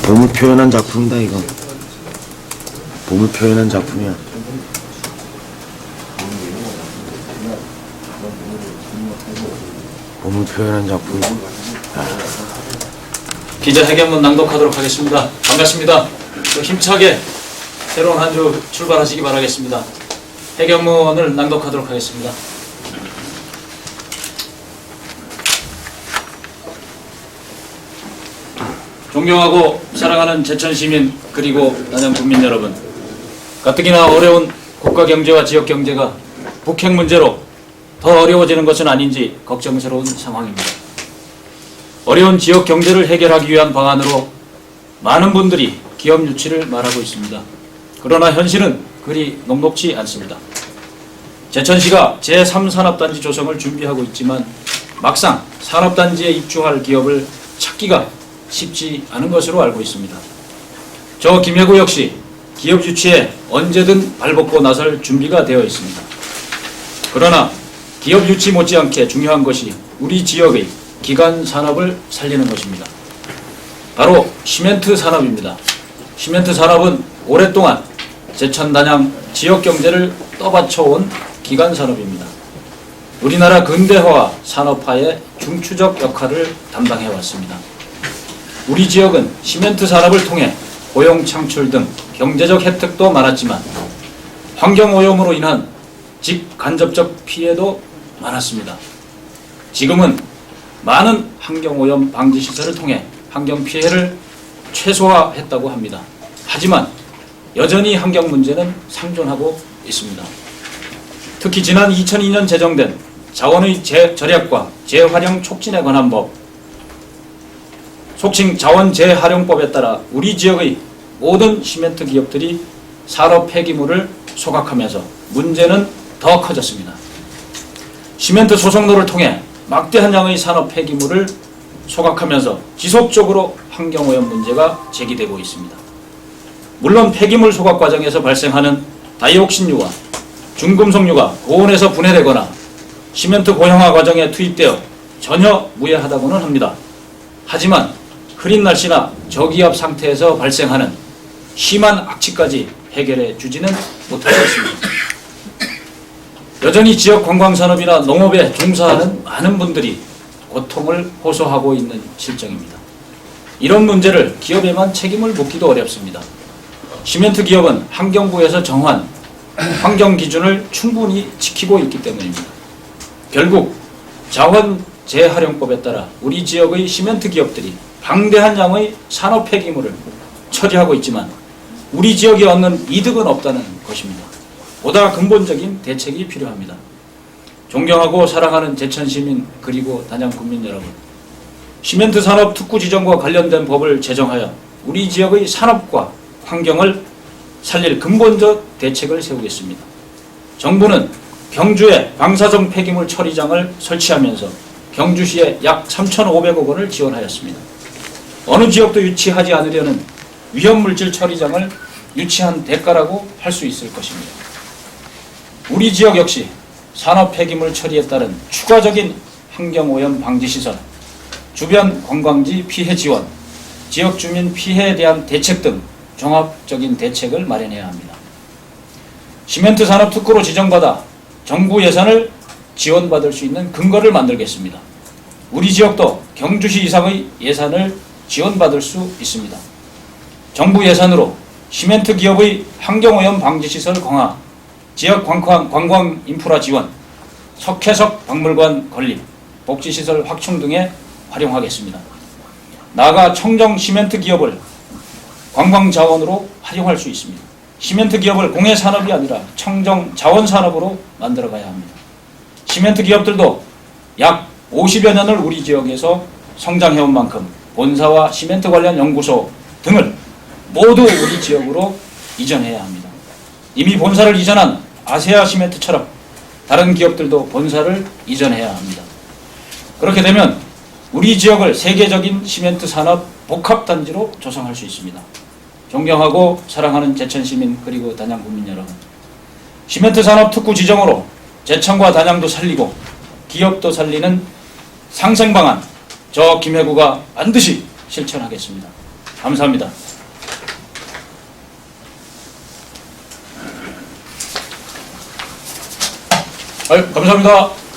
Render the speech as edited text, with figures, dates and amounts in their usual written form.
봄을 표현한 작품이다 이거. 봄을 표현한 작품이야. 봄을 표현한 작품. 기자 회견문 낭독하도록 하겠습니다. 반갑습니다. 힘차게 새로운 한 주 출발하시기 바라겠습니다. 회견문을 낭독하도록 하겠습니다. 존경하고 사랑하는 제천시민 그리고 단양 국민 여러분, 가뜩이나 어려운 국가경제와 지역경제가 북핵 문제로 더 어려워지는 것은 아닌지 걱정스러운 상황입니다. 어려운 지역경제를 해결하기 위한 방안으로 많은 분들이 기업 유치를 말하고 있습니다. 그러나 현실은 그리 녹록지 않습니다. 제천시가 제3산업단지 조성을 준비하고 있지만 막상 산업단지에 입주할 기업을 찾기가 쉽지 않은 것으로 알고 있습니다. 저 김해구 역시 기업 유치에 언제든 발벗고 나설 준비가 되어 있습니다. 그러나 기업 유치 못지않게 중요한 것이 우리 지역의 기간 산업을 살리는 것입니다. 바로 시멘트 산업입니다. 시멘트 산업은 오랫동안 제천 단양 지역 경제를 떠받쳐온 기간 산업입니다. 우리나라 근대화와 산업화의 중추적 역할을 담당해 왔습니다. 우리 지역은 시멘트 산업을 통해 고용 창출 등 경제적 혜택도 많았지만 환경오염으로 인한 직간접적 피해도 많았습니다. 지금은 많은 환경오염 방지 시설을 통해 환경 피해를 최소화했다고 합니다. 하지만 여전히 환경 문제는 상존하고 있습니다. 특히 지난 2002년 제정된 자원의 절약과 재활용 촉진에 관한 법, 속칭 자원 재활용법에 따라 우리 지역의 모든 시멘트 기업들이 산업 폐기물을 소각하면서 문제는 더 커졌습니다. 시멘트 소속로를 통해 막대한 양의 산업 폐기물을 소각하면서 지속적으로 환경오염 문제가 제기되고 있습니다. 물론 폐기물 소각 과정에서 발생하는 다이옥신류와 중금속류가 고온에서 분해되거나 시멘트 고형화 과정에 투입되어 전혀 무해하다고는 합니다. 하지만 흐린 날씨나 저기압 상태에서 발생하는 심한 악취까지 해결해 주지는 못하고 있습니다. 여전히 지역 관광산업이나 농업에 종사하는 많은 분들이 고통을 호소하고 있는 실정입니다. 이런 문제를 기업에만 책임을 묻기도 어렵습니다. 시멘트 기업은 환경부에서 정한 환경 기준을 충분히 지키고 있기 때문입니다. 결국 자원 재활용법에 따라 우리 지역의 시멘트 기업들이 방대한 양의 산업 폐기물을 처리하고 있지만 우리 지역이 얻는 이득은 없다는 것입니다. 보다 근본적인 대책이 필요합니다. 존경하고 사랑하는 제천시민 그리고 단양 국민 여러분, 시멘트 산업 특구 지정과 관련된 법을 제정하여 우리 지역의 산업과 환경을 살릴 근본적 대책을 세우겠습니다. 정부는 경주에 방사성 폐기물 처리장을 설치하면서 경주시에 약 3,500억 원을 지원하였습니다. 어느 지역도 유치하지 않으려는 위험물질 처리장을 유치한 대가라고 할 수 있을 것입니다. 우리 지역 역시 산업 폐기물 처리에 따른 추가적인 환경오염 방지시설, 주변 관광지 피해 지원, 지역 주민 피해에 대한 대책 등 종합적인 대책을 마련해야 합니다. 시멘트 산업 특구로 지정받아 정부 예산을 지원받을 수 있는 근거를 만들겠습니다. 우리 지역도 경주시 이상의 예산을 지원받을 수 있습니다. 정부 예산으로 시멘트 기업의 환경오염 방지시설 강화, 지역 관광 인프라 지원, 석회석 박물관 건립, 복지시설 확충 등에 활용하겠습니다. 나아가 청정 시멘트 기업을 관광자원으로 활용할 수 있습니다. 시멘트 기업을 공해산업이 아니라 청정 자원산업으로 만들어가야 합니다. 시멘트 기업들도 약 50여 년을 우리 지역에서 성장해온 만큼 본사와 시멘트 관련 연구소 등을 모두 우리 지역으로 이전해야 합니다. 이미 본사를 이전한 아세아 시멘트처럼 다른 기업들도 본사를 이전해야 합니다. 그렇게 되면 우리 지역을 세계적인 시멘트 산업 복합단지로 조성할 수 있습니다. 존경하고 사랑하는 제천시민 그리고 단양 국민 여러분, 시멘트 산업 특구 지정으로 제천과 단양도 살리고 기업도 살리는 상생방안 저 김해구가 반드시 실천하겠습니다. 감사합니다. 아유, 감사합니다.